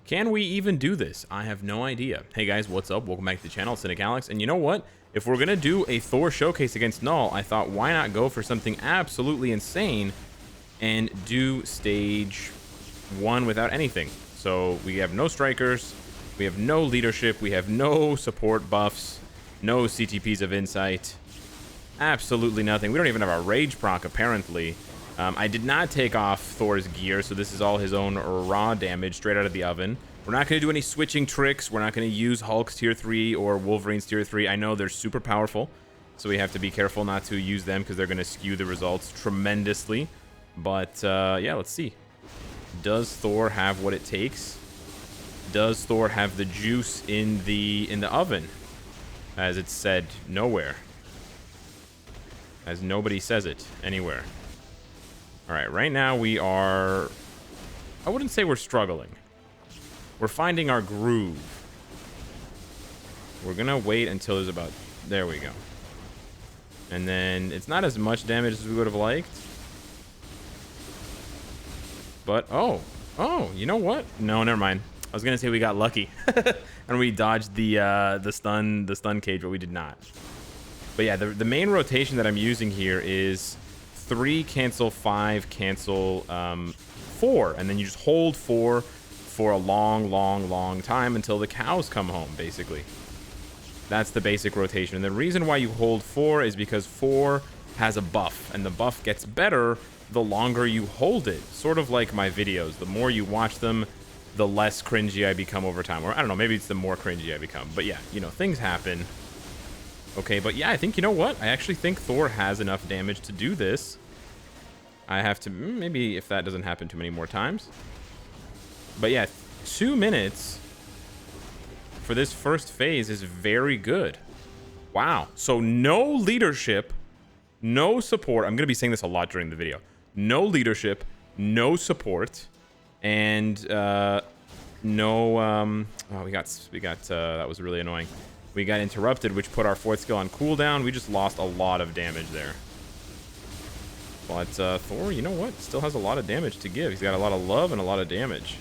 Can we even do this? I have no idea. Hey guys, what's up? Welcome back to the channel, Cynicalex. And you know what? If we're gonna do a Thor showcase against KNULL, I thought why not go for something absolutely insane and do stage 1 without anything. So we have no strikers, we have no leadership, we have no support buffs, no CTPs of insight, absolutely nothing. We don't even have a rage proc apparently. I did not take off Thor's gear, so this is all his own raw damage straight out of the oven. We're not going to do any switching tricks. We're not going to use Hulk's tier 3 or Wolverine's tier 3. I know they're super powerful, so we have to be careful not to use them because they're going to skew the results tremendously. But yeah, let's see. Does Thor have what it takes? Does Thor have the juice in the oven? As it's said nowhere. As nobody says it anywhere. Alright, right now we are... I wouldn't say we're struggling. We're finding our groove. We're gonna wait until there's about... There we go. And then it's not as much damage as we would have liked. But, oh, you know what? No, never mind. I was gonna say we got lucky. And we dodged the stun cage, but we did not. But yeah, the main rotation that I'm using here is 3 cancel 5 cancel 4, and then you just hold 4 for a long time until the cows come home, basically. That's the basic rotation. And the reason why you hold 4 is because 4 has a buff, and the buff gets better the longer you hold it. Sort of like my videos. The more you watch them, the less cringy I become over time. Or I don't know, maybe it's the more cringy I become. But yeah, you know, things happen. Okay, but yeah, I think, you know what? I actually think Thor has enough damage to do this. I have to, maybe if that doesn't happen too many more times. But yeah, 2 minutes for this first phase is very good. Wow. So no leadership, no support. I'm going to be saying this a lot during the video. No leadership, no support, and oh, we got that was really annoying. We got interrupted, which put our 4th skill on cooldown. We just lost a lot of damage there. But Thor, you know what? Still has a lot of damage to give. He's got a lot of love and a lot of damage.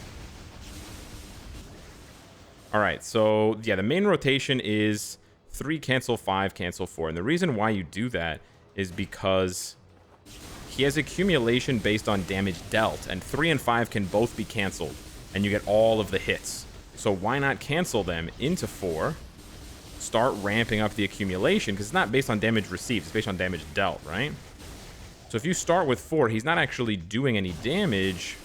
Alright, so yeah, the main rotation is 3 cancel 5 cancel 4. And the reason why you do that is because he has accumulation based on damage dealt. And 3 and 5 can both be canceled. And you get all of the hits. So why not cancel them into 4? Start ramping up the accumulation, because it's not based on damage received, it's based on damage dealt, right? So if you start with 4, he's not actually doing any damage.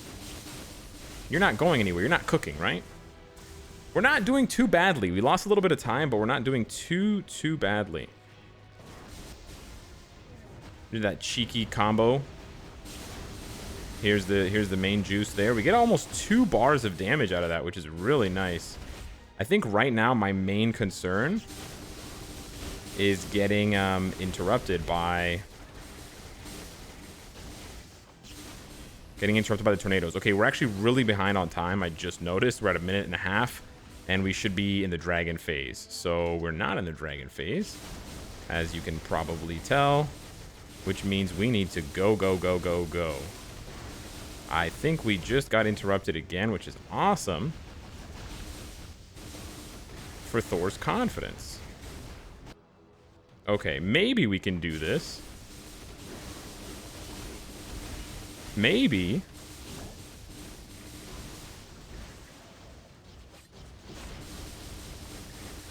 You're not going anywhere. You're not cooking, right? We're not doing too badly. We lost a little bit of time, but we're not doing too badly. Do that cheeky combo. Here's the main juice there. We get almost 2 bars of damage out of that, which is really nice. I think right now my main concern is getting interrupted by the tornadoes. Okay, we're actually really behind on time. I just noticed we're at 1.5 minutes, and we should be in the dragon phase. So we're not in the dragon phase, as you can probably tell, which means we need to go. I think we just got interrupted again, which is awesome for Thor's confidence. Okay, maybe we can do this. Maybe.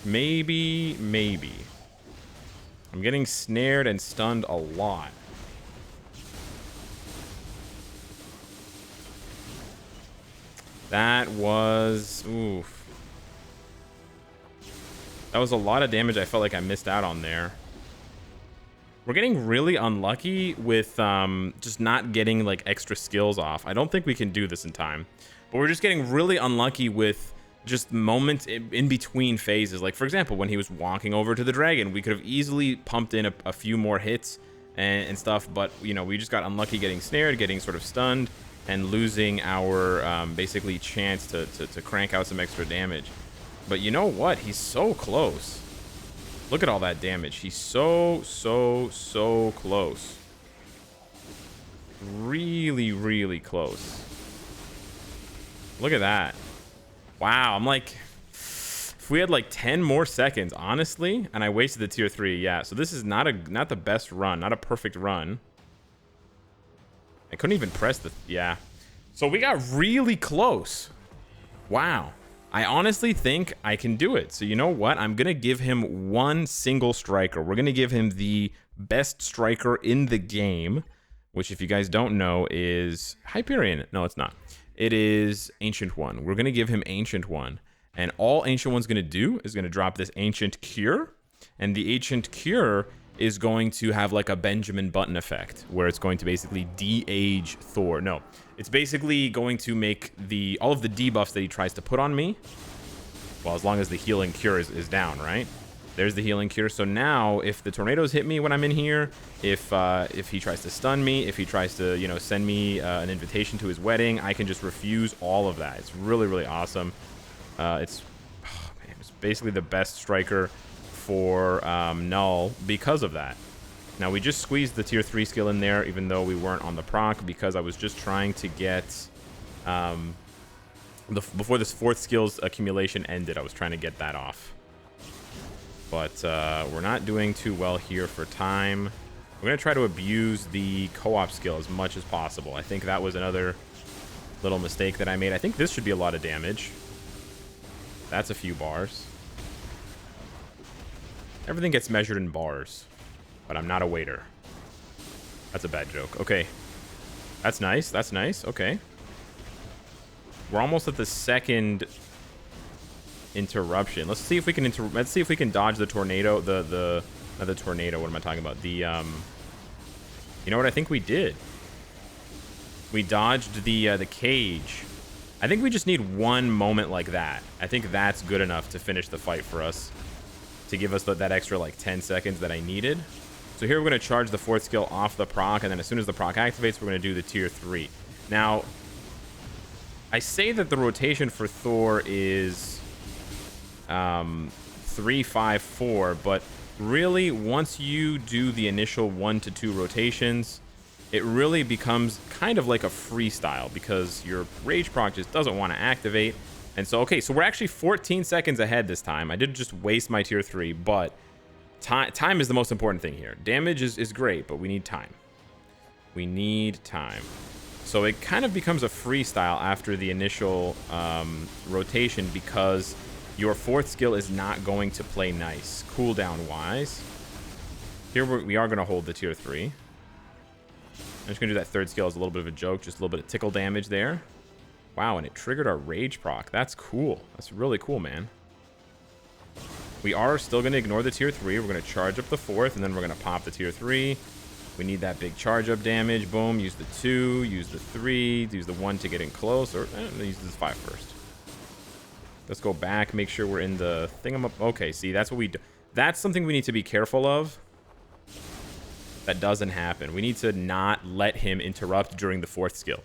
Maybe. I'm getting snared and stunned a lot. That was... oof. That was a lot of damage I felt like I missed out on there. We're getting really unlucky with just not getting like extra skills off. I don't think we can do this in time. But we're just getting really unlucky with just moments in between phases. Like, for example, when he was walking over to the dragon, we could have easily pumped in a few more hits and stuff. But, you know, we just got unlucky getting snared, getting sort of stunned, and losing our basically chance to crank out some extra damage. But you know what? He's so close. Look at all that damage. He's so close. Really close. Look at that. Wow, I'm like, if we had like 10 more seconds, honestly, and I wasted the tier 3, yeah. So this is not the best run, not a perfect run. I couldn't even press the, yeah. So we got really close. Wow. I honestly think I can do it. So you know what? I'm going to give him one single striker. We're going to give him the best striker in the game, which if you guys don't know is Hyperion. No, it's not. It is Ancient One. We're going to give him Ancient One. And all Ancient One's going to do is going to drop this Ancient Cure. And the Ancient Cure is going to have like a Benjamin Button effect, where it's going to basically de-age Thor. No, it's basically going to make all of the debuffs that he tries to put on me, well, as long as the Healing Cure is down, right? There's the Healing Cure. So now, if the tornadoes hit me when I'm in here, if he tries to stun me, if he tries to, you know, send me an invitation to his wedding, I can just refuse all of that. It's really, really awesome. It's basically the best striker for KNULL because of that. Now we just squeezed the tier 3 skill in there, even though we weren't on the proc, because I was just trying to get before this 4th skill's accumulation ended, I was trying to get that off. But we're not doing too well here for time. We're gonna try to abuse the co-op skill as much as possible. I think that was another little mistake that I made. I think this should be a lot of damage. That's a few bars. Everything gets measured in bars, but I'm not a waiter. That's a bad joke. Okay. That's nice. That's nice. Okay. We're almost at the second interruption. Let's see if we can dodge the tornado. Not the tornado. What am I talking about? You know what? I think we did. We dodged the cage. I think we just need one moment like that. I think that's good enough to finish the fight for us, to give us that extra like 10 seconds that I needed. So here we're going to charge the 4th skill off the proc, and then as soon as the proc activates, we're going to do the tier 3. Now, I say that the rotation for Thor is 3, 5, 4, but really once you do the initial 1 to 2 rotations, it really becomes kind of like a freestyle, because your rage proc just doesn't want to activate. And so, okay, so we're actually 14 seconds ahead this time. I did just waste my tier 3, but time is the most important thing here. Damage is great, but we need time. We need time. So it kind of becomes a freestyle after the initial rotation, because your 4th skill is not going to play nice cooldown-wise. Here we are going to hold the tier 3. I'm just going to do that 3rd skill as a little bit of a joke, just a little bit of tickle damage there. Wow, and it triggered our rage proc. That's cool. That's really cool, man. We are still going to ignore the tier 3. We're going to charge up the 4th, and then we're going to pop the tier 3. We need that big charge up damage. Boom. Use the 2. Use the 3. Use the 1 to get in close. Or use this 5 first. Let's go back. Make sure we're in the thingamab. Okay, see, that's what we do. That's something we need to be careful of. That doesn't happen. We need to not let him interrupt during the 4th skill.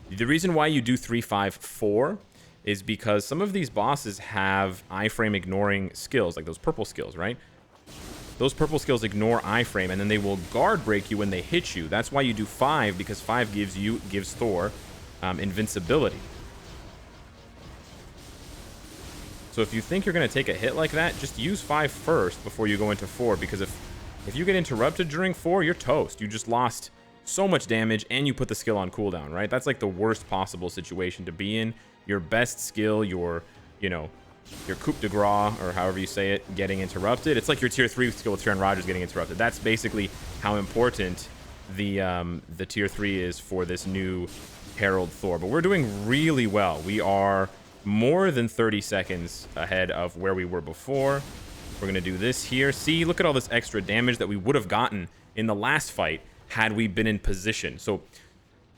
The reason why you do 3, 5, 4 is because some of these bosses have iframe ignoring skills, like those purple skills, right? Those purple skills ignore iframe, and then they will guard break you when they hit you. That's why you do 5, because 5 gives Thor invincibility. So if you think you're going to take a hit like that, just use 5 first before you go into 4, because if you get interrupted during 4, you're toast. You just lost so much damage, and you put the skill on cooldown, right? That's like the worst possible situation to be in. Your best skill, your coup de grace, or however you say it, getting interrupted. It's like your tier 3 skill with Sharon Rogers getting interrupted. That's basically how important the tier 3 is for this new Herald Thor. But we're doing really well. We are more than 30 seconds ahead of where we were before. We're going to do this here. See, look at all this extra damage that we would have gotten in the last fight had we been in position. So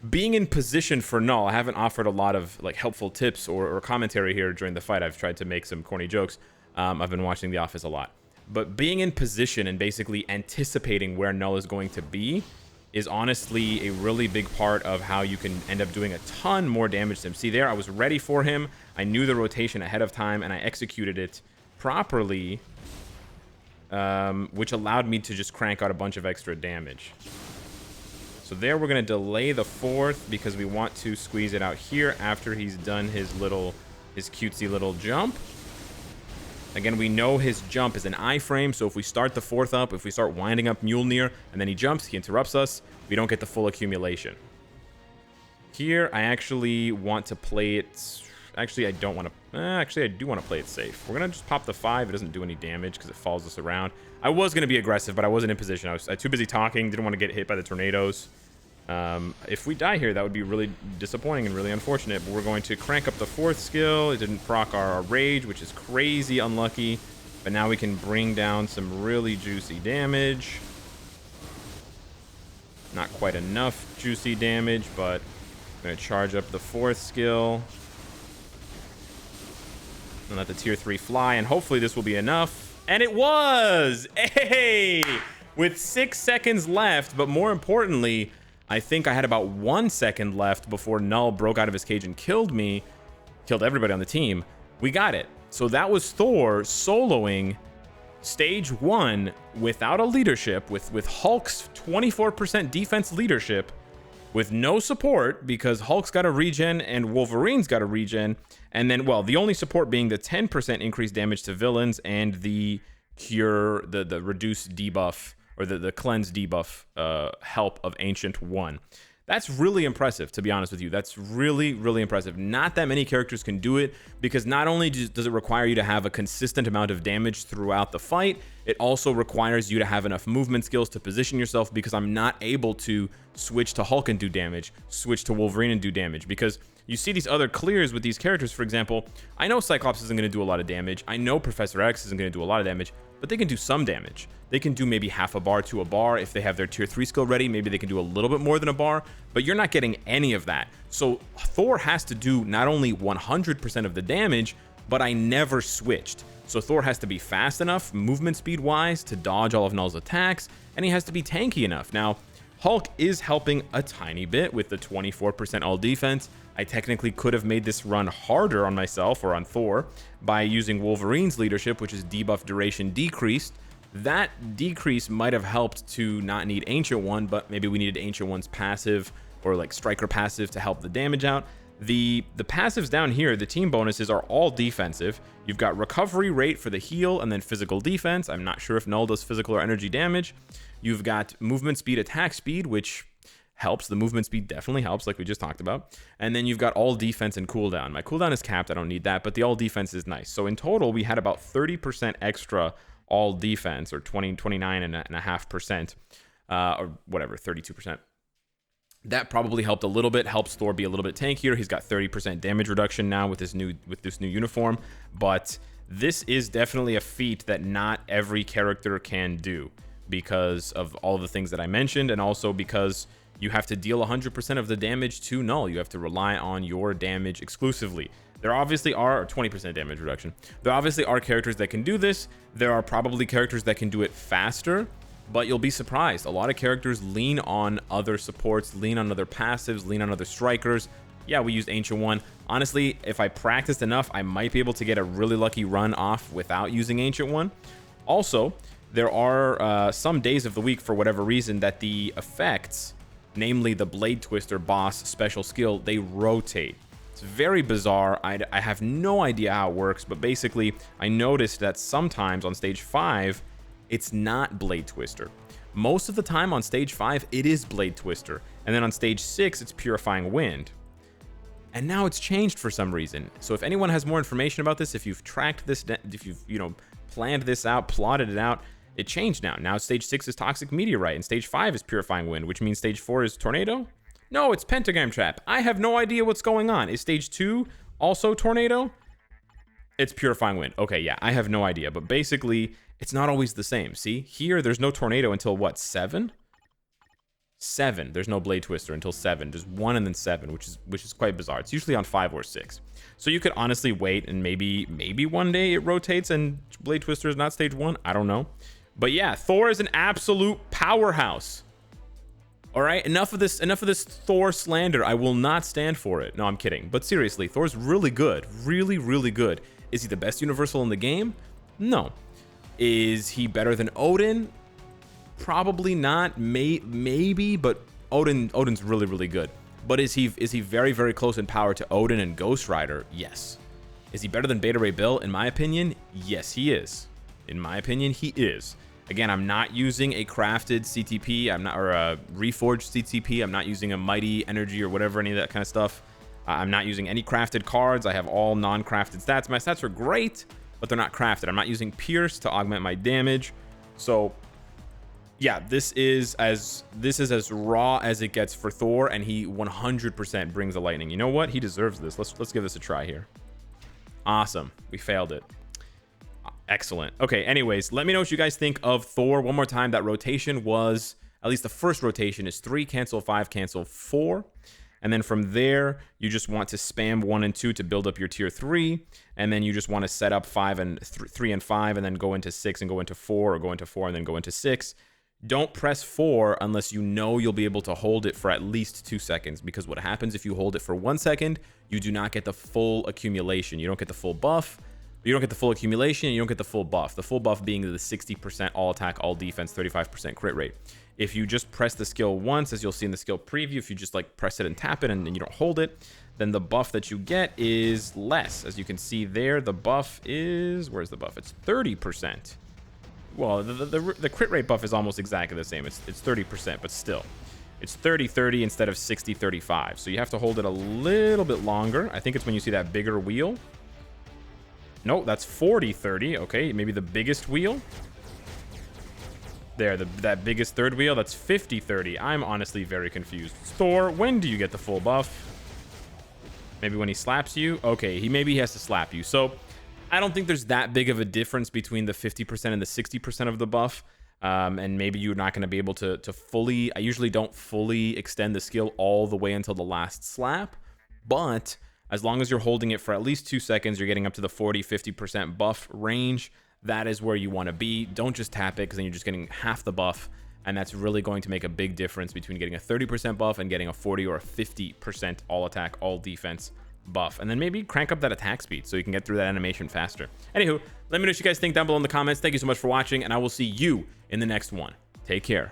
being in position for KNULL, I haven't offered a lot of like helpful tips or commentary here during the fight. I've tried to make some corny jokes. I've been watching The Office a lot. But being in position and basically anticipating where KNULL is going to be is honestly a really big part of how you can end up doing a ton more damage to him. See there, I was ready for him. I knew the rotation ahead of time, and I executed it properly, which allowed me to just crank out a bunch of extra damage. So there we're going to delay the 4th because we want to squeeze it out here after he's done his little his cutesy little jump. Again, we know his jump is an iframe, so if we start the 4th up, if we start winding up Mjolnir, and then he jumps, he interrupts us, we don't get the full accumulation. Here, I actually want to play it... Actually, I don't want to... actually, I do want to play it safe. We're going to just pop the 5. It doesn't do any damage because it follows us around. I was going to be aggressive, but I wasn't in position. I was too busy talking, didn't want to get hit by the tornadoes. If we die here, that would be really disappointing and really unfortunate, but we're going to crank up the 4th skill. It didn't proc our rage, which is crazy unlucky, but now we can bring down some really juicy damage. Not quite enough juicy damage, but I'm going to charge up the 4th skill and let the tier 3 fly, and hopefully this will be enough. And it was! Hey! With 6 seconds left, but more importantly, I think I had about 1 second left before KNULL broke out of his cage and killed me. Killed everybody on the team. We got it. So that was Thor soloing stage 1 without a leadership, with Hulk's 24% defense leadership, with no support because Hulk's got a regen and Wolverine's got a regen. And then, well, the only support being the 10% increased damage to villains and the cure, the reduced debuff, or the cleanse debuff help of Ancient 1. That's really impressive, to be honest with you. That's really, really impressive. Not that many characters can do it, because not only does it require you to have a consistent amount of damage throughout the fight, it also requires you to have enough movement skills to position yourself, because I'm not able to switch to Hulk and do damage, switch to Wolverine and do damage, because you see these other clears with these characters. For example, I know Cyclops isn't going to do a lot of damage. I know Professor X isn't going to do a lot of damage, but they can do some damage. They can do maybe half a bar to a bar. If they have their tier 3 skill ready, maybe they can do a little bit more than a bar, but you're not getting any of that. So Thor has to do not only 100% of the damage, but I never switched. So Thor has to be fast enough, movement speed wise, to dodge all of KNULL's attacks, and he has to be tanky enough. Now, Hulk is helping a tiny bit with the 24% all defense. I technically could have made this run harder on myself or on Thor by using Wolverine's leadership, which is debuff duration decreased. That decrease might have helped to not need Ancient 1, but maybe we needed Ancient 1's passive or like Striker passive to help the damage out. The passives down here, the team bonuses, are all defensive. You've got recovery rate for the heal and then physical defense. I'm not sure if KNULL does physical or energy damage. You've got movement speed, attack speed, which helps. The movement speed definitely helps, like we just talked about. And then you've got all defense and cooldown. My cooldown is capped, I don't need that, but the all defense is nice. So in total, we had about 30% extra all defense, or 29.5%, or whatever, 32%. That probably helped a little bit, helps Thor be a little bit tankier. He's got 30% damage reduction now with this new uniform, but this is definitely a feat that not every character can do because of all the things that I mentioned, and also because you have to deal 100% of the damage to KNULL. You have to rely on your damage exclusively. There obviously are 20% damage reduction. There obviously are characters that can do this. There are probably characters that can do it faster, but you'll be surprised. A lot of characters lean on other supports, lean on other passives, lean on other strikers. Yeah, we used Ancient 1. Honestly, if I practiced enough, I might be able to get a really lucky run off without using Ancient 1. Also, there are some days of the week, for whatever reason, that the effects, namely the Blade Twister boss special skill, they rotate. It's very bizarre. I have no idea how it works, but basically, I noticed that sometimes on stage 5, it's not Blade Twister. Most of the time on stage 5, it is Blade Twister. And then on stage 6, it's Purifying Wind. And now it's changed for some reason. So if anyone has more information about this, if you've tracked this, if you've, planned this out, plotted it out, it changed now. Now stage 6 is Toxic Meteorite, and stage 5 is Purifying Wind, which means stage 4 is Tornado? No, it's Pentagram Trap. I have no idea what's going on. Is stage 2 also Tornado? It's Purifying Wind. Okay, yeah, I have no idea. But basically, it's not always the same. See, here there's no Tornado until what, 7? 7. There's no Blade Twister until 7. There's 1 and then 7, which is quite bizarre. It's usually on 5 or 6. So you could honestly wait, and maybe one day it rotates and Blade Twister is not stage 1. I don't know. But yeah, Thor is an absolute powerhouse. All right, enough of this Thor slander. I will not stand for it. No, I'm kidding. But seriously, Thor's really good. Really, really good. Is he the best Universal in the game? No. Is he better than Odin? Probably not. Maybe, but Odin's really, really good. But is he very, very close in power to Odin and Ghost Rider? Yes. Is he better than Beta Ray Bill? In my opinion, yes, he is. In my opinion, he is. Again, I'm not using a crafted CTP. I'm not, or a reforged CTP. I'm not using a Mighty Energy or whatever, any of that kind of stuff. I'm not using any crafted cards. I have all non-crafted stats. My stats are great, but they're not crafted. I'm not using Pierce to augment my damage. So yeah, this is as raw as it gets for Thor, and he 100% brings the lightning. You know what? He deserves this. Let's give this a try here. Awesome. We failed it. Excellent. Okay, anyways, let me know what you guys think of Thor. One more time, that rotation was, at least the first rotation is 3, cancel 5, cancel 4. And then from there, you just want to spam 1 and 2 to build up your tier 3. And then you just want to set up 5 and 3 and 5, and then go into 6 and go into 4, or go into 4 and then go into 6. Don't press 4 unless you know you'll be able to hold it for at least 2 seconds, because what happens if you hold it for 1 second, you do not get the full accumulation. You don't get the full buff. You don't get the full accumulation, and you don't get the full buff. The full buff being the 60% all attack, all defense, 35% crit rate. If you just press the skill once, as you'll see in the skill preview, if you just like press it and tap it and you don't hold it, then the buff that you get is less. As you can see there, the buff is, where's the buff? It's 30%. Well, the crit rate buff is almost exactly the same. It's 30%, but still. It's 30-30 instead of 60-35. So you have to hold it a little bit longer. I think it's when you see that bigger wheel. No, that's 40-30. Okay, maybe the biggest wheel. There, that biggest third wheel, that's 50-30. I'm honestly very confused. Thor, when do you get the full buff? Maybe when he slaps you? Okay, maybe he has to slap you. So I don't think there's that big of a difference between the 50% and the 60% of the buff. And maybe you're not going to be able to fully... I usually don't fully extend the skill all the way until the last slap. But as long as you're holding it for at least 2 seconds, you're getting up to the 40-50% buff range. That is where you want to be. Don't just tap it, because then you're just getting half the buff. And that's really going to make a big difference between getting a 30% buff and getting a 40 or a 50% all attack, all defense buff. And then maybe crank up that attack speed so you can get through that animation faster. Anywho, let me know what you guys think down below in the comments. Thank you so much for watching, and I will see you in the next one. Take care.